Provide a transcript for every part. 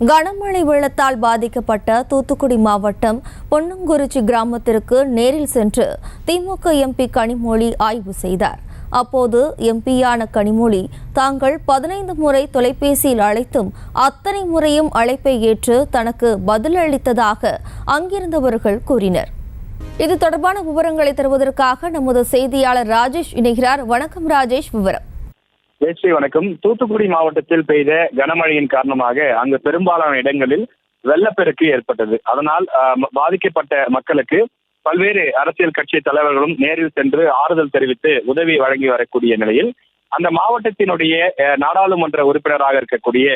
கனமழை வெள்ளத்தால் பாதிக்கப்பட்ட தூத்துக்குடி மாவட்டம் பொன்னங்குறிச்சி கிராமத்திற்கு நேரில் சென்று திமுக எம்பி கனிமொழி ஆய்வு செய்தார். அப்போது எம்பியான கனிமொழி தாங்கள் 15 முறை தொலைபேசியில் அழைத்தும் அத்தனை முறையும் அழைப்பை ஏற்று தனக்கு பதிலளித்ததாக அங்கிருந்தவர்கள் கூறினர். இது தொடர்பான விவரங்களை தருவதற்காக நமது செய்தியாளர் ராஜேஷ் இணைகிறார். வணக்கம் ராஜேஷ், விவரம். வணக்கம். தூத்துக்குடி மாவட்டத்தில் பெய்த கனமழையின் காரணமாக அங்கு பெரும்பாலான இடங்களில் வெள்ளப்பெருக்கு ஏற்பட்டது. அதனால் பாதிக்கப்பட்ட மக்களுக்கு பல்வேறு அரசியல் கட்சி தலைவர்களும் நேரில் சென்று ஆறுதல் தெரிவித்து உதவி வழங்கி வரக்கூடிய நிலையில் அந்த மாவட்டத்தினுடைய நாடாளுமன்ற உறுப்பினராக இருக்கக்கூடிய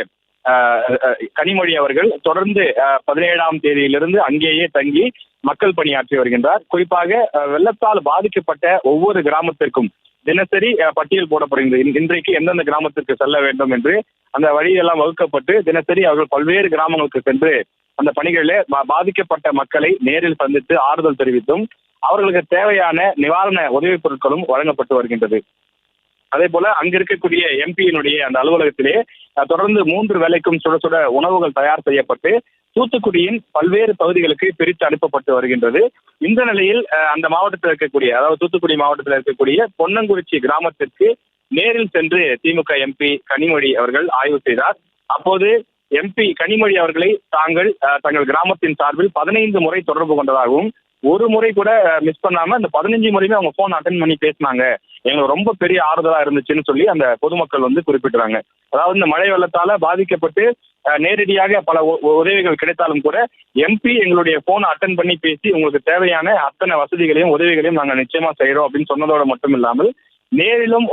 கனிமொழி அவர்கள் தொடர்ந்து 17ஆம் தேதியிலிருந்து அங்கேயே தங்கி மக்கள் பணியாற்றி வருகின்றார். குறிப்பாக வெள்ளத்தால் பாதிக்கப்பட்ட ஒவ்வொரு கிராமத்திற்கும் தினசரி பட்டியல் போடப்படுகிறது. இன்றைக்கு எந்தெந்த கிராமத்திற்கு செல்ல வேண்டும் என்று அந்த வழியெல்லாம் வகுக்கப்பட்டு தினசரி அவர்கள் பல்வேறு கிராமங்களுக்கு சென்று அந்த பணிகளில் பாதிக்கப்பட்ட மக்களை நேரில் சந்தித்து ஆறுதல் தெரிவித்தும் அவர்களுக்கு தேவையான நிவாரண உதவிப் பொருட்களும் வழங்கப்பட்டு வருகின்றது. அதே போல அங்கு இருக்கக்கூடிய எம்பியினுடைய அந்த அலுவலகத்திலே தொடர்ந்து 3 வேளைக்கும் சுட சுட உணவுகள் தயார் செய்யப்பட்டு தூத்துக்குடியின் பல்வேறு பகுதிகளுக்கு பிரித்து அனுப்பப்பட்டு வருகின்றது. இந்த நிலையில் அந்த மாவட்டத்தில் இருக்கக்கூடிய, அதாவது தூத்துக்குடி மாவட்டத்தில் இருக்கக்கூடிய பொன்னங்குறிச்சி கிராமத்திற்கு நேரில் சென்று திமுக எம்பி கனிமொழி அவர்கள் ஆய்வு செய்தார். அப்போது எம்பி கனிமொழி அவர்களை தங்கள் கிராமத்தின் சார்பில் 15 முறை தொடர்பு கொண்டதாகவும் ஒரு முறை கூட மிஸ் பண்ணாம அந்த 15 முறையுமே அவங்க போன் அட்டென்ட் பண்ணி பேசினாங்க, எங்களுக்கு ரொம்ப பெரிய ஆறுதலா இருந்துச்சுன்னு சொல்லி அந்த பொதுமக்கள் குறிப்பிட்டுறாங்க. அதாவது இந்த மழை வெள்ளத்தால பாதிக்கப்பட்டு நேரடியாக பல உதவிகள் கிடைத்தாலும் கூட எம்பி எங்களுடைய போனை அட்டென்ட் பண்ணி பேசி உங்களுக்கு தேவையான அத்தனை வசதிகளையும் உதவிகளையும் நாங்கள் நிச்சயமா செய்யறோம் அப்படின்னு சொன்னதோட மட்டும் இல்லாமல் நேரிலும்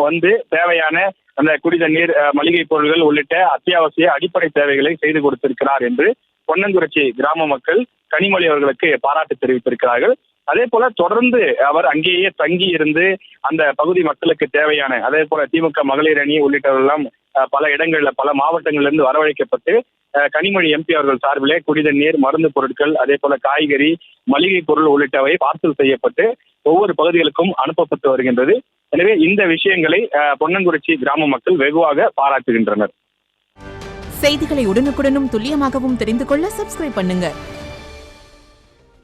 தேவையான அந்த குடிதண்ணீர், மளிகை பொருட்கள் உள்ளிட்ட அத்தியாவசிய அடிப்படை தேவைகளை செய்து கொடுத்திருக்கிறார் என்று பொன்னங்குறிச்சி கிராம மக்கள் கனிமொழி அவர்களுக்கு பாராட்டு தெரிவித்திருக்கிறார்கள். அதே போல தொடர்ந்து அவர் அங்கேயே தங்கி இருந்து அந்த பகுதி மக்களுக்கு தேவையான, அதே போல திமுக மகளிர் அணி உள்ளிட்டவர்களெல்லாம் பல இடங்கள்ல பல மாவட்டங்களிலிருந்து வரவழைக்கப்பட்டு கனிமொழி எம்பி அவர்கள் சார்பிலே குடிதண்ணீர், மருந்து பொருட்கள், அதே போல காய்கறி, மளிகை பொருள் உள்ளிட்டவை பார்சல் செய்யப்பட்டு ஒவ்வொரு பகுதிகளுக்கும் அனுப்பப்பட்டு வருகின்றது. எனவே இந்த விஷயங்களை பொன்னங்குறிச்சி கிராம மக்கள் வெகுவாக பாராட்டுகின்றனர். செய்திகளை உடனுக்குடனும் துல்லியமாகவும் தெரிந்து கொள்ள சப்ஸ்கிரைப் பண்ணுங்க.